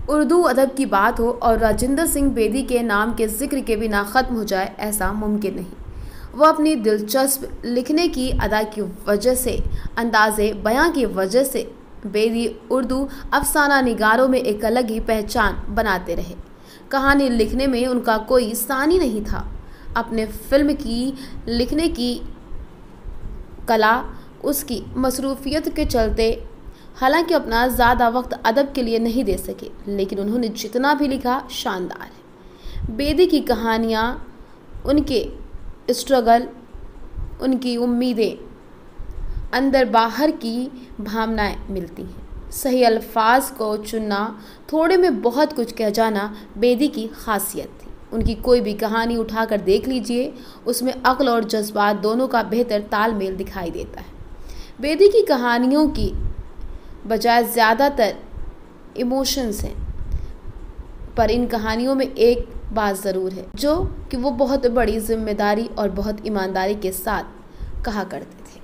उर्दू अदब की बात हो और राजिंदर सिंह बेदी के नाम के जिक्र के बिना ख़त्म हो जाए, ऐसा मुमकिन नहीं। वह अपनी दिलचस्प लिखने की अदा की वजह से, अंदाज़े बयां की वजह से बेदी उर्दू अफसाना निगारों में एक अलग ही पहचान बनाते रहे। कहानी लिखने में उनका कोई सानी नहीं था। अपने फिल्म की लिखने की कला, उसकी मसरूफियत के चलते हालांकि अपना ज़्यादा वक्त अदब के लिए नहीं दे सके, लेकिन उन्होंने जितना भी लिखा शानदार है। बेदी की कहानियाँ, उनके स्ट्रगल, उनकी उम्मीदें, अंदर बाहर की भावनाएं मिलती हैं। सही अल्फाज को चुनना, थोड़े में बहुत कुछ कह जाना बेदी की खासियत थी। उनकी कोई भी कहानी उठाकर देख लीजिए, उसमें अक्ल और जज्बात दोनों का बेहतर तालमेल दिखाई देता है। बेदी की कहानियों की बजाय ज़्यादातर इमोशंस हैं, पर इन कहानियों में एक बात ज़रूर है जो कि वो बहुत बड़ी जिम्मेदारी और बहुत ईमानदारी के साथ कहा करते थे।